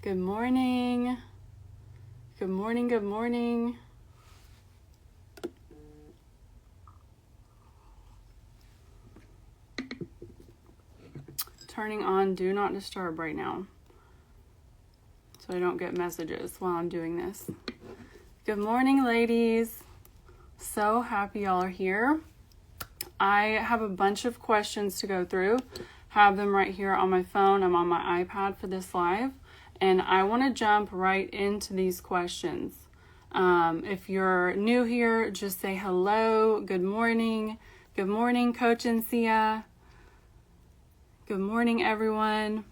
Good morning. Good morning, good morning. Turning on Do Not Disturb right now, so I don't get messages while I'm doing this. Good morning, ladies. So happy y'all are here. I have a bunch of questions to go through. Have them right here on my phone. I'm on my iPad for this live, and I want to jump right into these questions. If you're new here, just say hello. Good morning. Good morning, Coach and Sia. Good morning, everyone.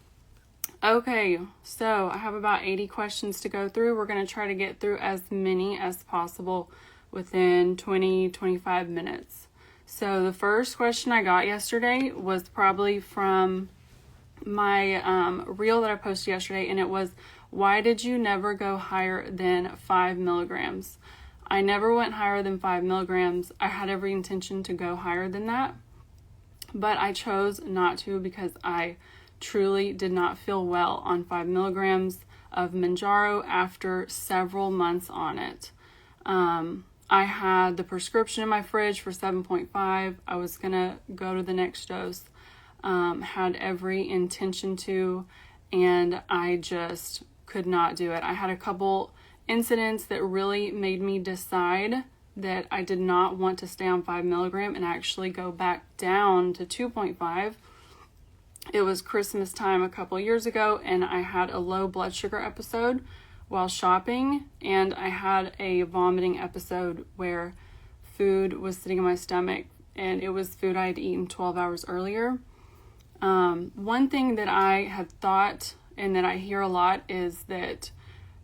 Okay, so I have about 80 questions to go through. We're going to try to get through as many as possible within 20-25 minutes. So the first question I got yesterday was probably from my reel that I posted yesterday, and it was, why did you never go higher than 5 milligrams? I never went higher than 5 milligrams. I had every intention to go higher than that, but I chose not to because I truly did not feel well on 5 milligrams of Manjaro after several months on it. I had the prescription in my fridge for 7.5. I was going to go to the next dose. Had every intention to, and I just could not do it. I had a couple incidents that really made me decide that I did not want to stay on 5 milligram and actually go back down to 2.5. It was Christmas time a couple years ago, and I had a low blood sugar episode while shopping, and I had a vomiting episode where food was sitting in my stomach, and it was food I had eaten 12 hours earlier. One thing that I had thought and that I hear a lot is that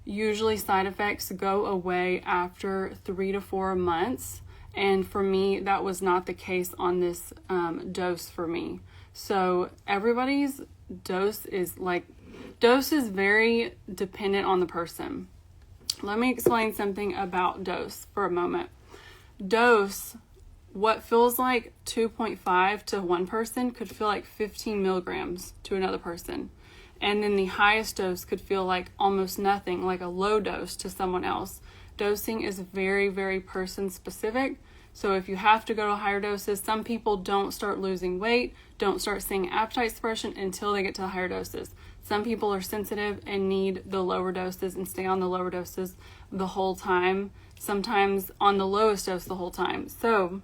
usually side effects go away after 3 to 4 months. And for me, that was not the case on this dose for me. So everybody's dose is very dependent on the person. Let me explain something about dose for a moment. Dose, what feels like 2.5 to one person could feel like 15 milligrams to another person. And then the highest dose could feel like almost nothing, like a low dose to someone else. Dosing is very, very person specific. So if you have to go to higher doses, some people don't start losing weight, don't start seeing appetite suppression until they get to the higher doses. Some people are sensitive and need the lower doses and stay on the lower doses the whole time, sometimes on the lowest dose the whole time. So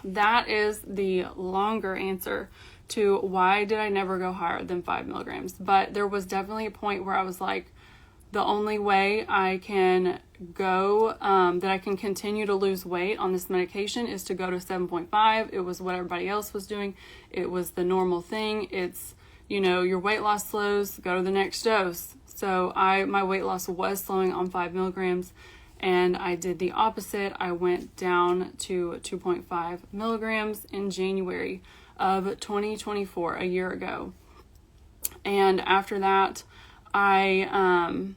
that is the longer answer to why did I never go higher than 5 milligrams. But there was definitely a point where I was like, the only way I can go, that I can continue to lose weight on this medication is to go to 7.5. It was what everybody else was doing. It was the normal thing. It's, your weight loss slows, go to the next dose. So my weight loss was slowing on 5 milligrams, and I did the opposite. I went down to 2.5 milligrams in January of 2024, a year ago. And after that, my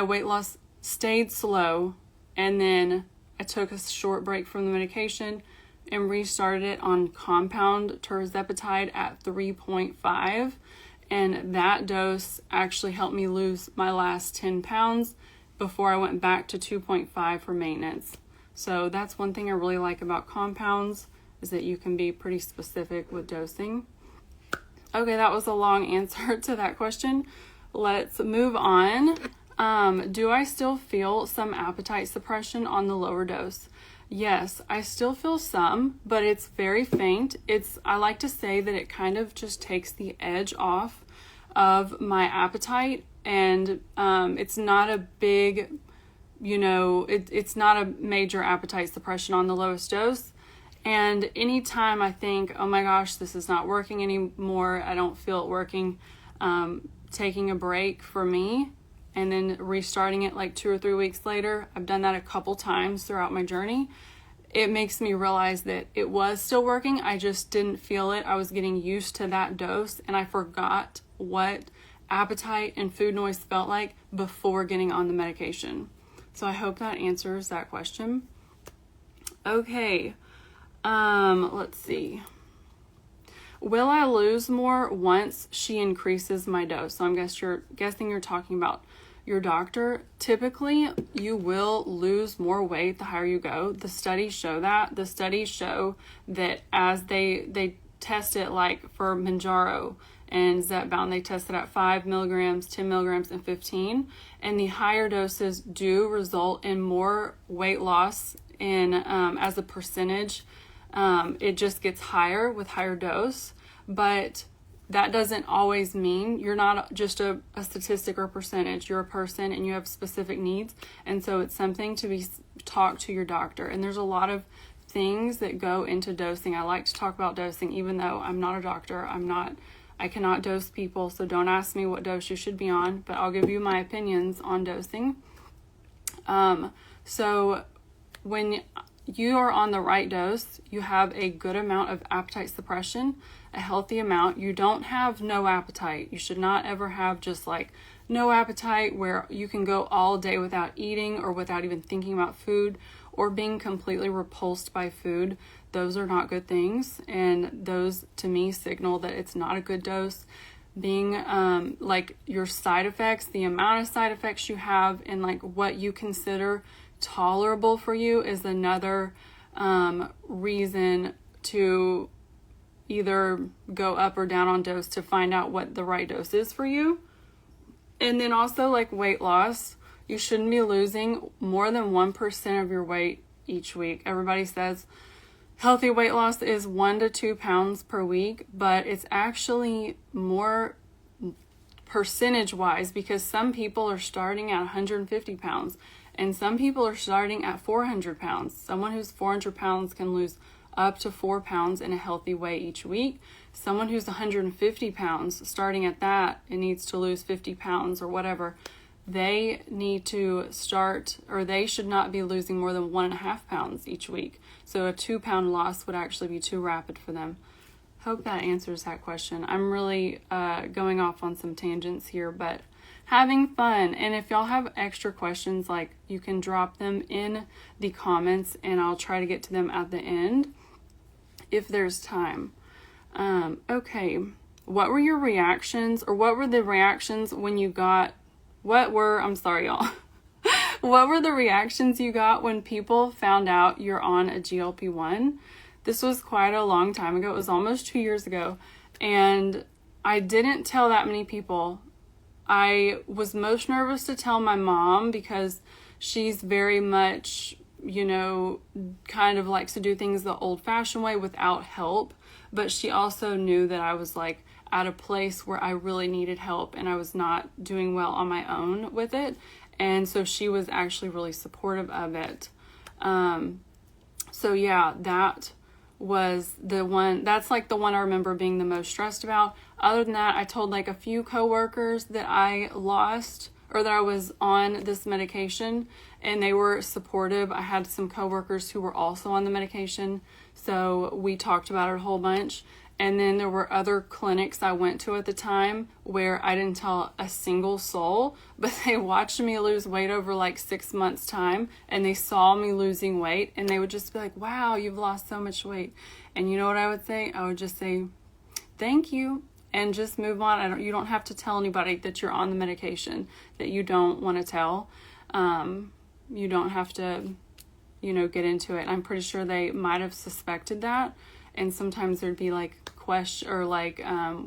weight loss stayed slow, and then I took a short break from the medication and restarted it on compound tirzepatide at 3.5, and that dose actually helped me lose my last 10 pounds before I went back to 2.5 for maintenance. So that's one thing I really like about compounds, is that you can be pretty specific with dosing. Okay, that was a long answer to that question. Let's move on. Do I still feel some appetite suppression on the lower dose? Yes, I still feel some, but it's very faint. I like to say that it kind of just takes the edge off of my appetite, and it's not a big, it's not a major appetite suppression on the lowest dose. And anytime I think, oh my gosh, this is not working anymore, I don't feel it working, taking a break for me and then restarting it like 2 or 3 weeks later, I've done that a couple times throughout my journey. It makes me realize that it was still working. I just didn't feel it. I was getting used to that dose, and I forgot what appetite and food noise felt like before getting on the medication. So I hope that answers that question. Okay. Let's see. Will I lose more once she increases my dose? So I'm guessing you're talking about your doctor. Typically, you will lose more weight the higher you go. The studies show that. The studies show that as they test it, like for Manjaro and Zepbound, they test it at 5 milligrams, 10 milligrams, and 15. And the higher doses do result in more weight loss in as a percentage. It just gets higher with higher dose, but that doesn't always mean you're not just a statistic or a percentage. You're a person and you have specific needs. And so it's something to be talked to your doctor. And there's a lot of things that go into dosing. I like to talk about dosing, even though I'm not a doctor. I cannot dose people. So don't ask me what dose you should be on, but I'll give you my opinions on dosing. So when you are on the right dose, you have a good amount of appetite suppression, a healthy amount. You don't have no appetite. You should not ever have just like no appetite where you can go all day without eating or without even thinking about food or being completely repulsed by food. Those are not good things. And those to me signal that it's not a good dose. Being like your side effects, the amount of side effects you have and like what you consider tolerable for you is another reason to either go up or down on dose to find out what the right dose is for you. And then also like weight loss, you shouldn't be losing more than 1% of your weight each week. Everybody says healthy weight loss is 1 to 2 pounds per week, but it's actually more percentage wise because some people are starting at 150 pounds and some people are starting at 400 pounds. Someone who's 400 pounds can lose up to 4 pounds in a healthy way each week. Someone who's 150 pounds, starting at that, and needs to lose 50 pounds or whatever, they need to start, or they should not be losing more than 1.5 pounds each week. So a 2 pound loss would actually be too rapid for them. Hope that answers that question. I'm really going off on some tangents here, but having fun. And if y'all have extra questions, like you can drop them in the comments and I'll try to get to them at the end if there's time. Okay. What were your reactions, or what were the reactions when you got, I'm sorry y'all. What were the reactions you got when people found out you're on a GLP-1? This was quite a long time ago. It was almost 2 years ago. And I didn't tell that many people. I was most nervous to tell my mom because she's very much, kind of likes to do things the old-fashioned way without help. But she also knew that I was like at a place where I really needed help and I was not doing well on my own with it. And so she was actually really supportive of it. So yeah, that was the one, that's like the one I remember being the most stressed about. Other than that, I told like a few coworkers that I lost or that I was on this medication and they were supportive. I had some coworkers who were also on the medication, so we talked about it a whole bunch. And then there were other clinics I went to at the time where I didn't tell a single soul, but they watched me lose weight over like 6 months' time and they saw me losing weight and they would just be like, wow, you've lost so much weight. And you know what I would say? I would just say, thank you, and just move on. You don't have to tell anybody that you're on the medication that you don't want to tell. You don't have to, get into it. I'm pretty sure they might have suspected that. And sometimes there'd be like question or like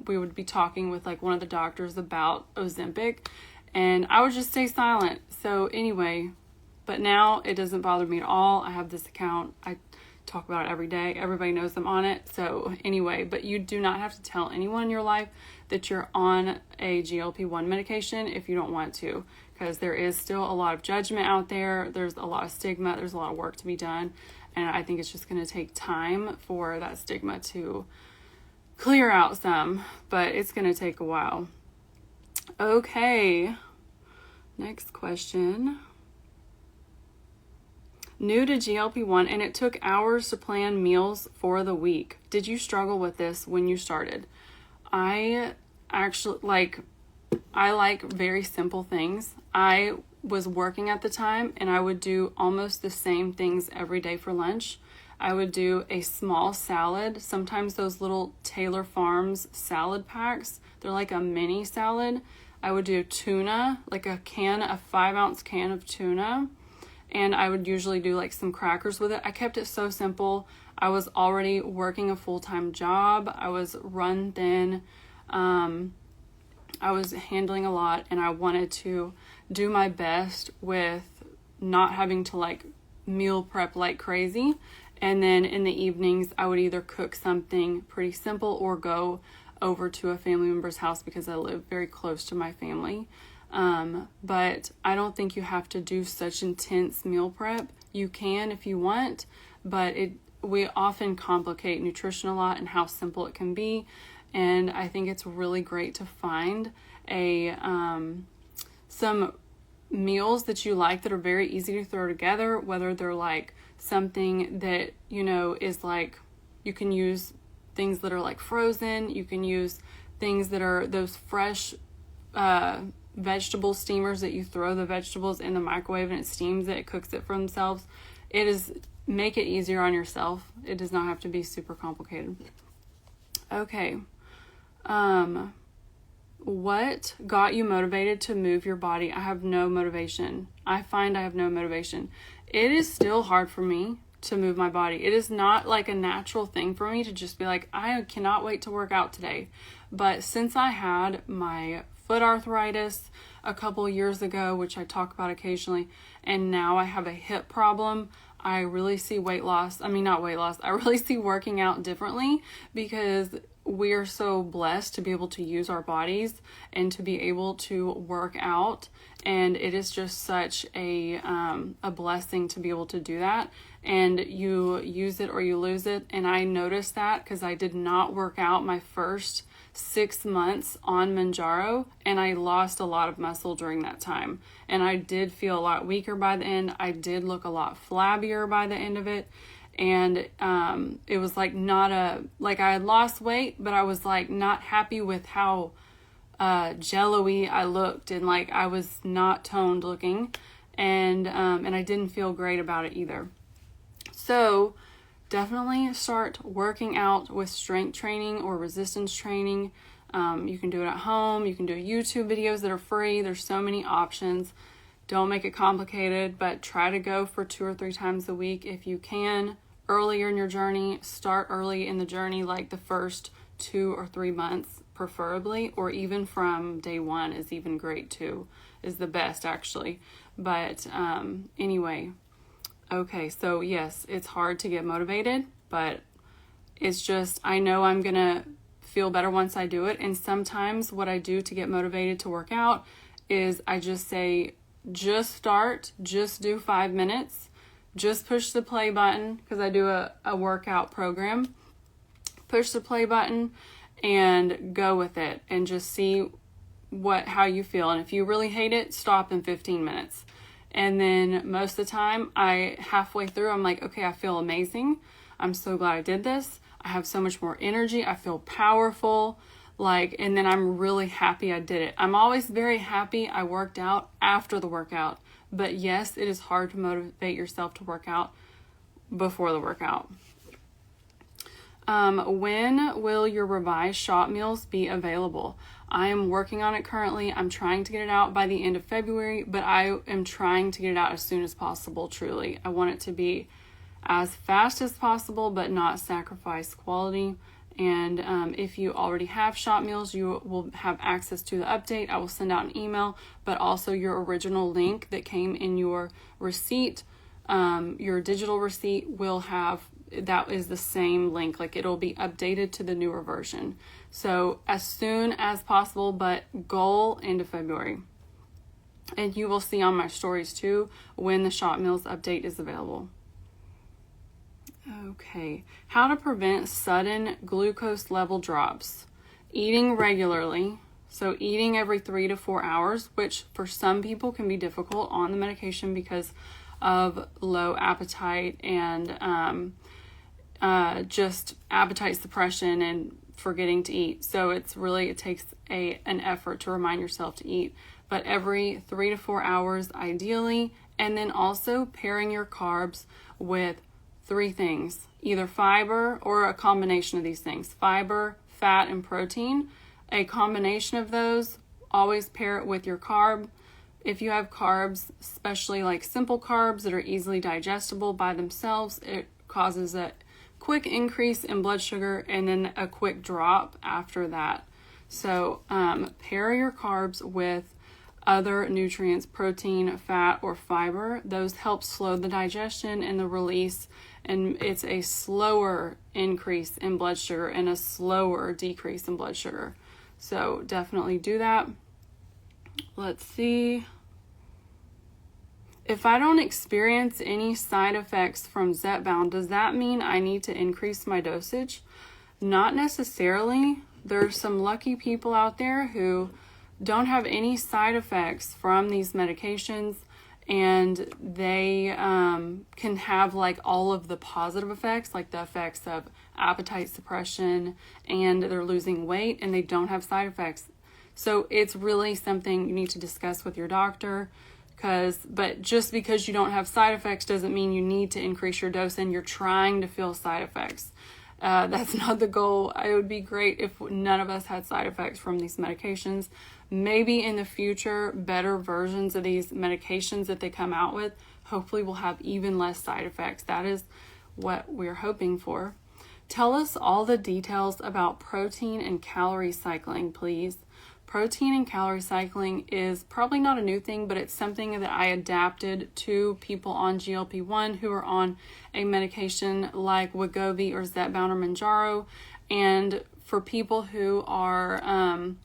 we would be talking with like one of the doctors about Ozempic and I would just stay silent. So anyway, but now it doesn't bother me at all. I have this account. I talk about it every day. Everybody knows I'm on it. So anyway, but you do not have to tell anyone in your life that you're on a GLP-1 medication if you don't want to, because there is still a lot of judgment out there. There's a lot of stigma. There's a lot of work to be done. And I think it's just going to take time for that stigma to clear out some, but it's going to take a while. Okay. Next question. New to GLP-1 and it took hours to plan meals for the week. Did you struggle with this when you started? I actually I like very simple things. I was working at the time and I would do almost the same things every day for lunch. I would do a small salad. Sometimes those little Taylor Farms salad packs, they're like a mini salad. I would do tuna, like a 5-ounce can of tuna. And I would usually do like some crackers with it. I kept it so simple. I was already working a full-time job. I was run thin. I was handling a lot, and I wanted to do my best with not having to like meal prep like crazy. And then in the evenings, I would either cook something pretty simple or go over to a family member's house because I live very close to my family. But I don't think you have to do such intense meal prep. You can if you want, but we often complicate nutrition a lot and how simple it can be. And I think it's really great to find some meals that you like that are very easy to throw together, whether they're like something that, you know, is like, you can use things that are like frozen. You can use things that are those fresh vegetable steamers that you throw the vegetables in the microwave and it steams it, cooks it for themselves. Make it easier on yourself. It does not have to be super complicated. Okay. What got you motivated to move your body? I have no motivation. I find I have no motivation. It is still hard for me to move my body. It is not like a natural thing for me to just be like, I cannot wait to work out today. But since I had my foot arthritis a couple years ago, which I talk about occasionally, and now I have a hip problem, I really see I really see working out differently because we are so blessed to be able to use our bodies and to be able to work out. And it is just such a blessing to be able to do that. And you use it or you lose it. And I noticed that because I did not work out my first 6 months on Manjaro, and I lost a lot of muscle during that time. And I did feel a lot weaker by the end. I did look a lot flabbier by the end of it. And it was like I had lost weight, but I was like not happy with how jello-y I looked, and like I was not toned looking, and I didn't feel great about it either. So definitely start working out with strength training or resistance training. You can do it at home. You can do YouTube videos that are free. There's so many options. Don't make it complicated, but try to go for 2 or 3 times a week if you can. Earlier in your journey, start early in the journey, like the first 2 or 3 months preferably, or even from day 1 is even great too, is the best actually. But anyway, okay, so yes, it's hard to get motivated, but it's just, I know I'm gonna feel better once I do it. And sometimes what I do to get motivated to work out is I just say, just start, just do 5 minutes. Just push the play button, because I do a workout program. Push the play button and go with it and just see how you feel. And if you really hate it, stop in 15 minutes. And then most of the time, halfway through, I'm like, okay, I feel amazing. I'm so glad I did this. I have so much more energy. I feel powerful. And then I'm really happy I did it. I'm always very happy I worked out after the workout. But yes, it is hard to motivate yourself to work out before the workout. When will your revised shot meals be available? I am working on it currently. I'm trying to get it out by the end of February, but I am trying to get it out as soon as possible, truly. I want it to be as fast as possible, but not sacrifice quality. And if you already have shot meals, you will have access to the update. I will send out an email, but also your original link that came in your receipt, your digital receipt that is the same link. Like, it'll be updated to the newer version. So as soon as possible, but goal end of February. And you will see on my stories too when the shot meals update is available. Okay, how to prevent sudden glucose level drops. Eating regularly, so eating every 3 to 4 hours, which for some people can be difficult on the medication because of low appetite and just appetite suppression and forgetting to eat. So it takes an effort to remind yourself to eat, but every 3 to 4 hours ideally, and then also pairing your carbs with 3 things, either fiber or a combination of these things, fiber, fat, and protein. A combination of those, always pair it with your carb. If you have carbs, especially like simple carbs that are easily digestible by themselves, it causes a quick increase in blood sugar and then a quick drop after that. So pair your carbs with other nutrients, protein, fat, or fiber. Those help slow the digestion and the release, and it's a slower increase in blood sugar and a slower decrease in blood sugar. So definitely do that. Let's see. If I don't experience any side effects from Zepbound, does that mean I need to increase my dosage? Not necessarily. There's some lucky people out there who don't have any side effects from these medications, and they can have like all of the positive effects, like the effects of appetite suppression, and they're losing weight and they don't have side effects. So it's really something you need to discuss with your doctor, but just because you don't have side effects doesn't mean you need to increase your dose and you're trying to feel side effects. That's not the goal. It would be great if none of us had side effects from these medications. Maybe in the future, better versions of these medications that they come out with, hopefully will have even less side effects. That is what we're hoping for. Tell us all the details about protein and calorie cycling, please. Protein and calorie cycling is probably not a new thing, but it's something that I adapted to people on GLP-1 who are on a medication like Wegovy or Zepbound or Mounjaro. And for people who are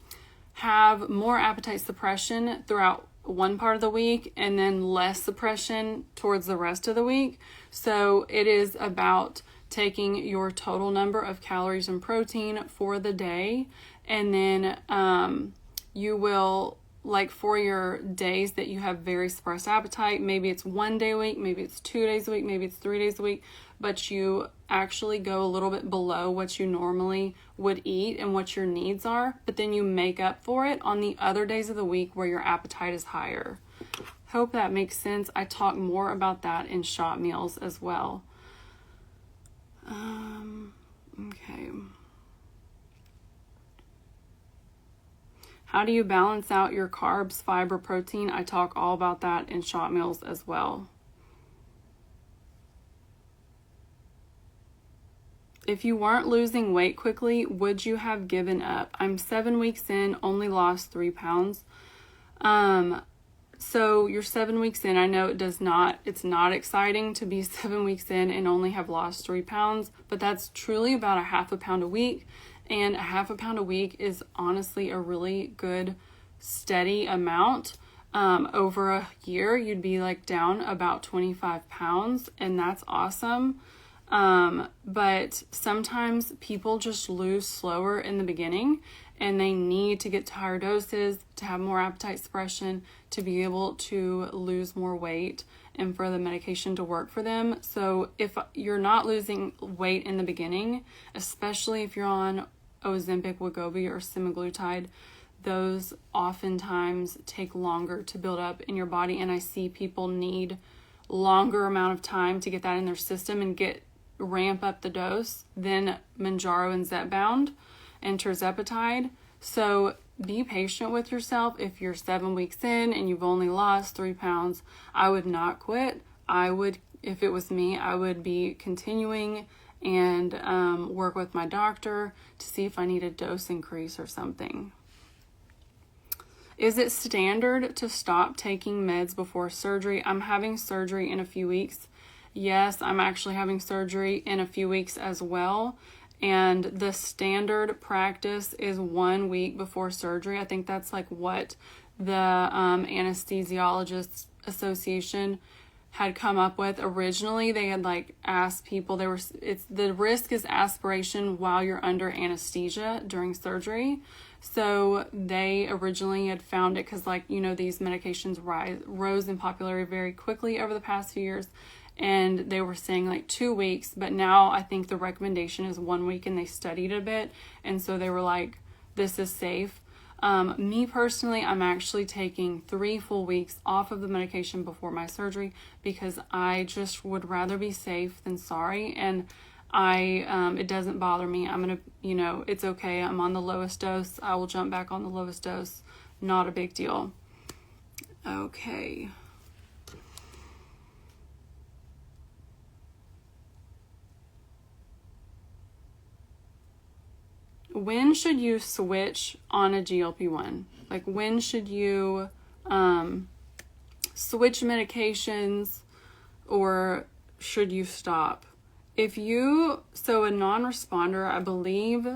have more appetite suppression throughout one part of the week and then less suppression towards the rest of the week. So it is about taking your total number of calories and protein for the day, and then you will, like for your days that you have very suppressed appetite, maybe it's 1 day a week, maybe it's 2 days a week, maybe it's 3 days a week, but you actually go a little bit below what you normally would eat and what your needs are, but then you make up for it on the other days of the week where your appetite is higher. Hope that makes sense. I talk more about that in shot meals as well. Okay. How do you balance out your carbs, fiber, protein? I talk all about that in shot meals as well. If you weren't losing weight quickly, would you have given up? I'm 7 weeks in, only lost 3 pounds. So you're 7 weeks in. I know it's not exciting to be 7 weeks in and only have lost 3 pounds, but that's truly about a half a pound a week. And a half a pound a week is honestly a really good steady amount. Over a year, you'd be like down about 25 pounds, and that's awesome. But sometimes people just lose slower in the beginning, and they need to get to higher doses to have more appetite suppression to be able to lose more weight and for the medication to work for them. So if you're not losing weight in the beginning, especially if you're on Ozempic, Wegovy, or semaglutide, those oftentimes take longer to build up in your body, and I see people need longer amount of time to get that in their system and ramp up the dose than Mounjaro and Zepbound and tirzepatide. So be patient with yourself. If you're 7 weeks in and you've only lost 3 pounds, I would not quit. If it was me, I would be continuing and work with my doctor to see if I need a dose increase or something. Is it standard to stop taking meds before surgery? I'm having surgery in a few weeks. Yes, I'm actually having surgery in a few weeks as well. And the standard practice is 1 week before surgery. I think that's like what the Anesthesiologists Association had come up with originally. They had like asked people, the risk is aspiration while you're under anesthesia during surgery. So they originally had found it because these medications rose in popularity very quickly over the past few years, and they were saying like 2 weeks, but now I think the recommendation is 1 week, and they studied a bit, and so they were like, this is safe. Me personally, I'm actually taking 3 full weeks off of the medication before my surgery because I just would rather be safe than sorry. And it doesn't bother me. I'm going to, it's okay. I'm on the lowest dose. I will jump back on the lowest dose. Not a big deal. Okay. When should you switch on a GLP-1? Like, when should you switch medications, or should you stop? So a non-responder, I believe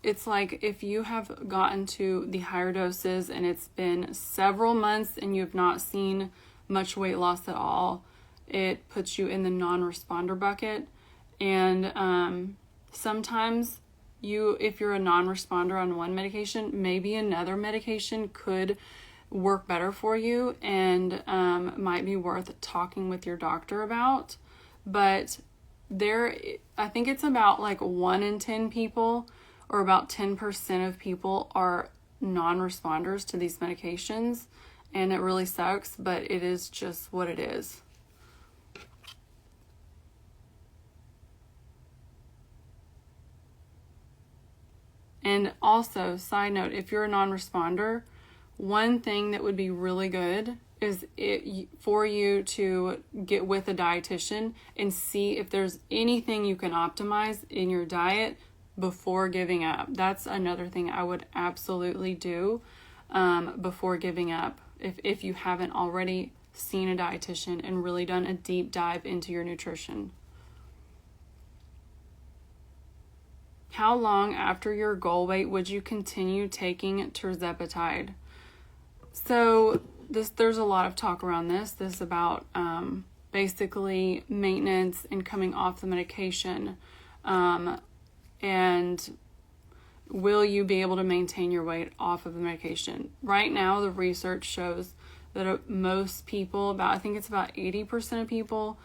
it's like if you have gotten to the higher doses and it's been several months and you have not seen much weight loss at all, it puts you in the non-responder bucket. And sometimes if you're a non-responder on one medication, maybe another medication could work better for you and might be worth talking with your doctor about. But I think it's about like 1 in 10 people, or about 10% of people, are non-responders to these medications, and it really sucks, but it is just what it is. And also, side note, if you're a non-responder, one thing that would be really good is for you to get with a dietitian and see if there's anything you can optimize in your diet before giving up. That's another thing I would absolutely do before giving up, if you haven't already seen a dietitian and really done a deep dive into your nutrition. How long after your goal weight would you continue taking tirzepatide? So there's a lot of talk around this. This is about basically maintenance and coming off the medication. And will you be able to maintain your weight off of the medication? Right now, the research shows that most people, I think it's about 80% of people,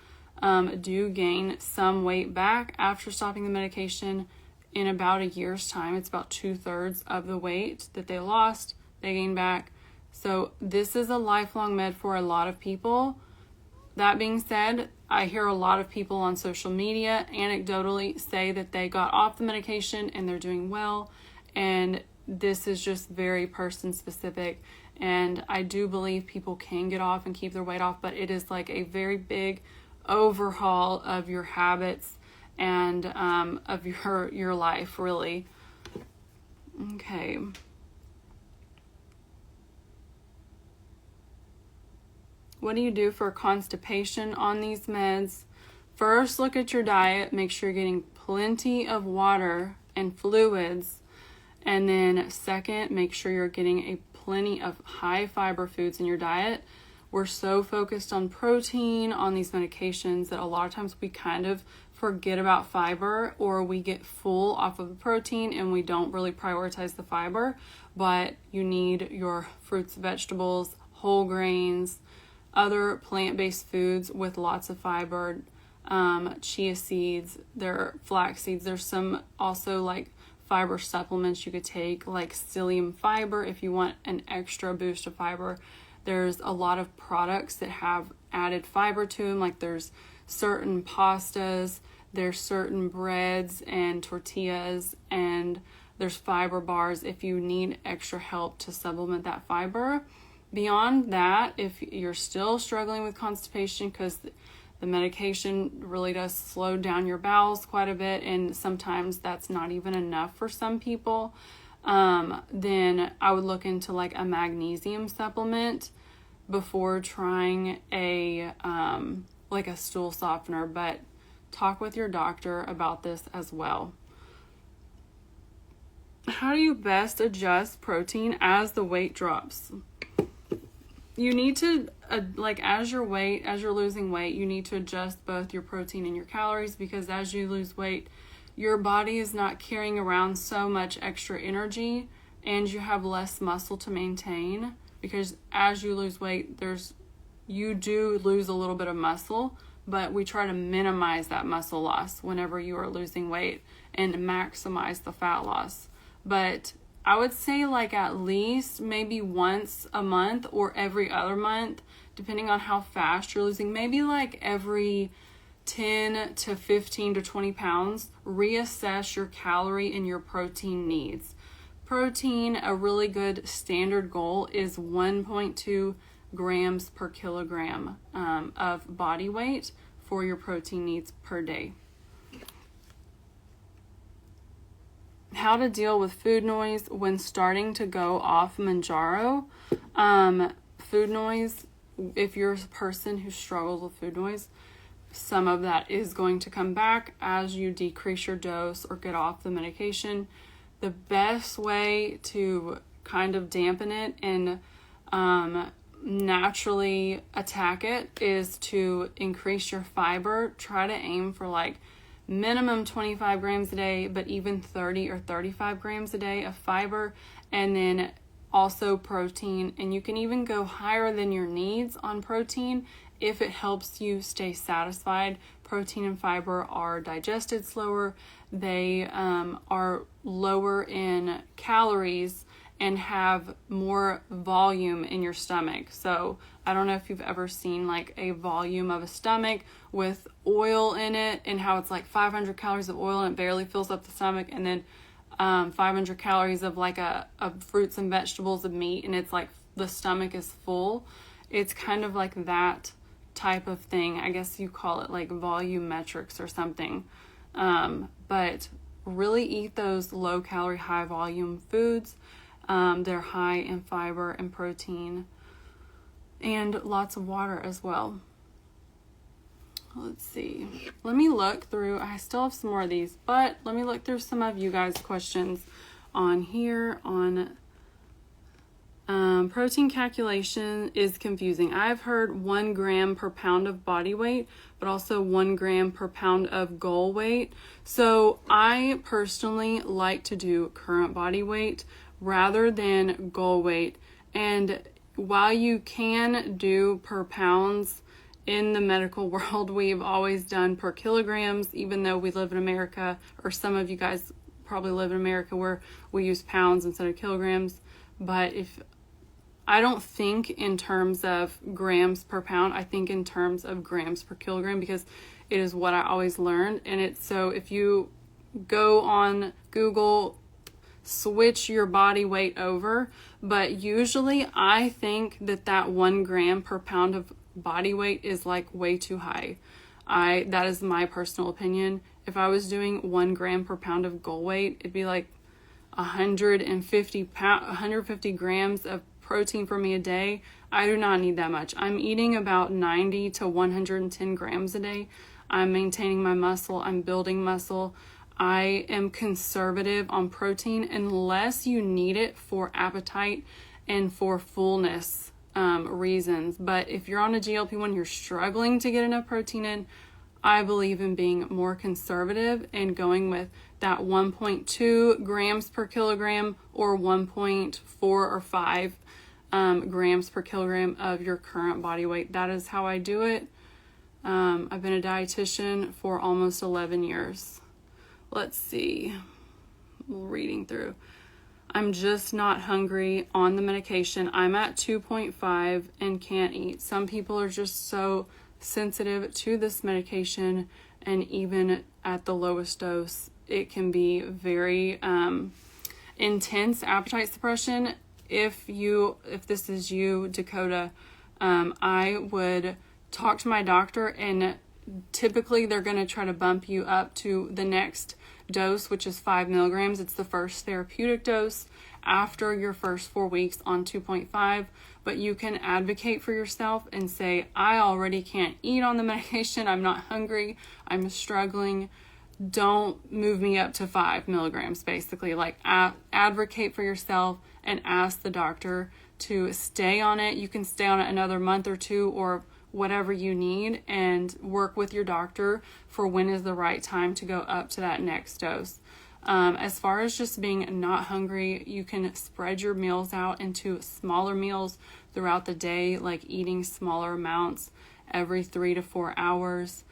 do gain some weight back after stopping the medication in about a year's time. It's about 2/3 of the weight that they lost, they gain back. So this is a lifelong med for a lot of people. That being said, I hear a lot of people on social media anecdotally say that they got off the medication and they're doing well. And this is just very person specific. And I do believe people can get off and keep their weight off, but it is like a very big overhaul of your habits and of your life, really. Okay. What do you do for constipation on these meds? First, look at your diet. Make sure you're getting plenty of water and fluids. And then second, make sure you're getting plenty of high fiber foods in your diet. We're so focused on protein on these medications that a lot of times we kind of forget about fiber, or we get full off of the protein and we don't really prioritize the fiber. But you need your fruits, vegetables, whole grains, other plant-based foods with lots of fiber, chia seeds, flax seeds. There's some also like fiber supplements you could take, like psyllium fiber if you want an extra boost of fiber. There's a lot of products that have added fiber to them, like there's certain pastas, there's certain breads and tortillas, and there's fiber bars if you need extra help to supplement that fiber. Beyond that, if you're still struggling with constipation, because the medication really does slow down your bowels quite a bit, and sometimes that's not even enough for some people, then I would look into like a magnesium supplement before trying a stool softener. But talk with your doctor about this as well. How do you best adjust protein as the weight drops? You need to, as you're losing weight, you need to adjust both your protein and your calories, because as you lose weight, your body is not carrying around so much extra energy and you have less muscle to maintain, because as you lose weight, you do lose a little bit of muscle, but we try to minimize that muscle loss whenever you are losing weight and maximize the fat loss. But I would say like at least maybe once a month or every other month, depending on how fast you're losing, maybe like every 10 to 15 to 20 pounds, reassess your calorie and your protein needs. Protein, a really good standard goal is 1.2 grams per kilogram of body weight for your protein needs per day. How to deal with food noise when starting to go off Mounjaro. Food noise, if you're a person who struggles with food noise, some of that is going to come back as you decrease your dose or get off the medication. The best way to kind of dampen it and naturally attack it is to increase your fiber. Try to aim for like minimum 25 grams a day, but even 30 or 35 grams a day of fiber, and then also protein. And you can even go higher than your needs on protein if it helps you stay satisfied. Protein and fiber are digested slower. They are lower in calories and have more volume in your stomach. So I don't know if you've ever seen like a volume of a stomach with oil in it and how it's like 500 calories of oil and it barely fills up the stomach, and then 500 calories of like of fruits and vegetables of meat, and it's like the stomach is full. It's kind of like that type of thing. I guess you call it like volumetrics or something. But really eat those low calorie, high volume foods. They're high in fiber and protein and lots of water as well. Let's see. Let me look through. I still have some more of these, but let me look through some of you guys' questions on here on protein calculation is confusing. I've heard 1 gram per pound of body weight, but also 1 gram per pound of goal weight. So I personally like to do current body weight rather than goal weight. And while you can do per pounds, in the medical world, we've always done per kilograms, even though we live in America, or some of you guys probably live in America where we use pounds instead of kilograms. But I don't think in terms of grams per pound, I think in terms of grams per kilogram, because it is what I always learned. And it's so if you go on Google, switch your body weight over, but usually I think that 1 gram per pound of body weight is like way too high. That is my personal opinion. If I was doing 1 gram per pound of goal weight, it'd be like 150 grams of protein for me a day. I do not need that much. I'm eating about 90 to 110 grams a day. I'm maintaining my muscle. I'm building muscle. I am conservative on protein unless you need it for appetite and for fullness reasons. But if you're on a GLP-1, you're struggling to get enough protein in, I believe in being more conservative and going with that 1.2 grams per kilogram or 1.4 or 5 grams per kilogram of your current body weight. That is how I do it. I've been a dietitian for almost 11 years. Let's see. Reading through. I'm just not hungry on the medication. I'm at 2.5 and can't eat. Some people are just so sensitive to this medication, and even at the lowest dose, it can be very intense appetite suppression. If this is you, Dakota, I would talk to my doctor, and typically they're going to try to bump you up to the next dose, which is 5 milligrams. It's the first therapeutic dose after your first 4 weeks on 2.5, but you can advocate for yourself and say, I already can't eat on the medication. I'm not hungry. I'm struggling. Don't move me up to 5 milligrams, basically. Like advocate for yourself and ask the doctor to stay on it. You can stay on it another month or two or whatever you need, and work with your doctor for when is the right time to go up to that next dose. As far as just being not hungry, you can spread your meals out into smaller meals throughout the day, like eating smaller amounts every 3 to 4 hours.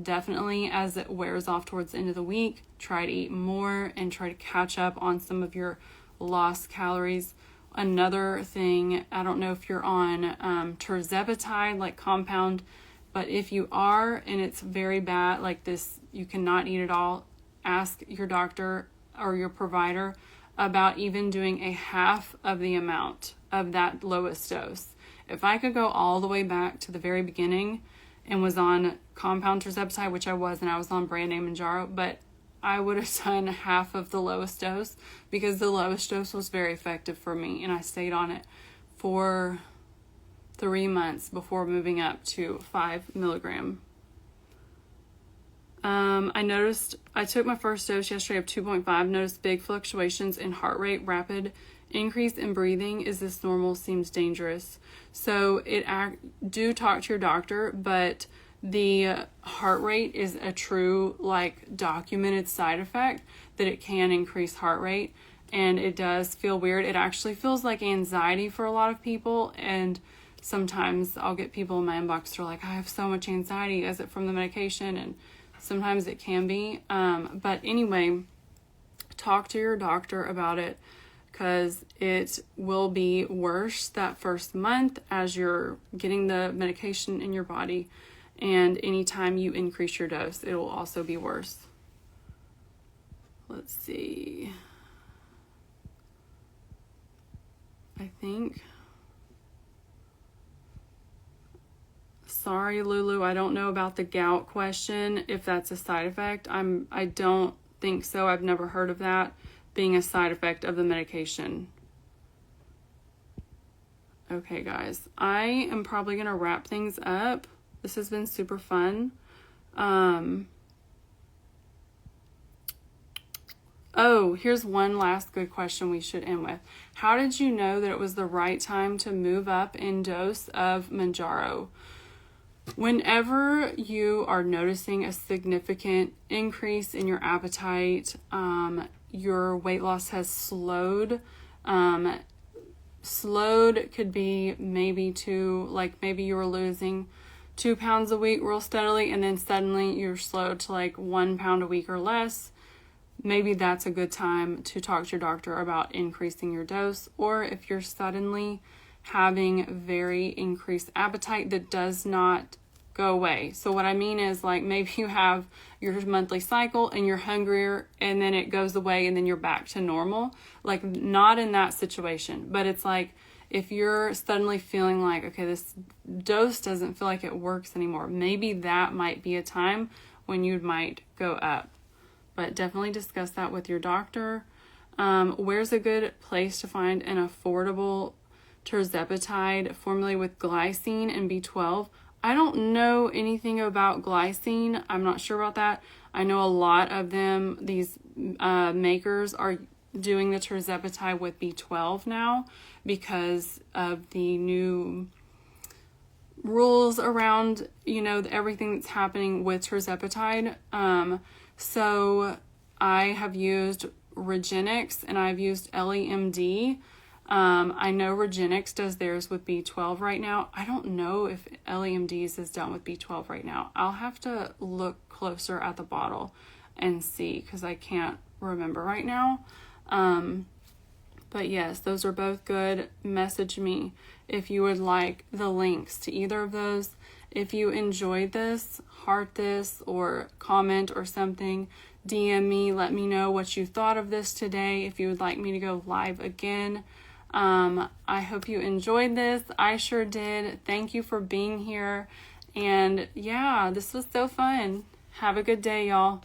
Definitely as it wears off towards the end of the week, try to eat more and try to catch up on some of your lost calories. Another thing, I don't know if you're on tirzepatide, like compound, But if you are and it's very bad, like this, you cannot eat it all, ask your doctor or your provider about even doing a half of the amount of that lowest dose. If I could go all the way back to the very beginning and was on compound tirzepatide, which I wasn't, I was on brand name Mounjaro, but I would have done half of the lowest dose because the lowest dose was very effective for me, and I stayed on it for 3 months before moving up to 5 milligram. I noticed, I took my first dose yesterday of 2.5, noticed big fluctuations in heart rate, rapid increase in breathing. Is this normal? Seems dangerous. So do talk to your doctor, but the heart rate is a true, like, documented side effect that it can increase heart rate, and it does feel weird. It actually feels like anxiety for a lot of people, and sometimes I'll get people in my inbox who are like, I have so much anxiety. Is it from the medication? And sometimes it can be. But anyway, talk to your doctor about it, because it will be worse that first month as you're getting the medication in your body. And anytime you increase your dose, it will also be worse. Let's see. I think. Sorry, Lulu, I don't know about the gout question, if that's a side effect. I don't think so. I've never heard of that being a side effect of the medication. Okay, guys, I am probably going to wrap things up. This has been super fun. Oh, here's one last good question we should end with. How did you know that it was the right time to move up in dose of Mounjaro? Whenever you are noticing a significant increase in your appetite, your weight loss has slowed. Slowed could be maybe maybe you were losing 2 pounds a week real steadily, and then suddenly you're slowed to like 1 pound a week or less. Maybe that's a good time to talk to your doctor about increasing your dose. Or if you're suddenly having very increased appetite that does not go away. So what I mean is, like, maybe you have your monthly cycle and you're hungrier and then it goes away and then you're back to normal. Like, not in that situation, but it's like if you're suddenly feeling like, okay, this dose doesn't feel like it works anymore, maybe that might be a time when you might go up. But definitely discuss that with your doctor. Where's a good place to find an affordable tirzepatide formulated with glycine and B12? I don't know anything about glycine. I'm not sure about that. I know a lot of them, these makers, are doing the tirzepatide with B12 now because of the new rules around, everything that's happening with tirzepatide. So I have used Regenix and I've used LEMD. I know Regenix does theirs with B12 right now. I don't know if LEMD's is done with B12 right now. I'll have to look closer at the bottle and see, because I can't remember right now. But yes, those are both good. Message me if you would like the links to either of those. If you enjoyed this, heart this, or comment or something, DM me, let me know what you thought of this today. If you would like me to go live again. I hope you enjoyed this. I sure did. Thank you for being here. And yeah, this was so fun. Have a good day, y'all.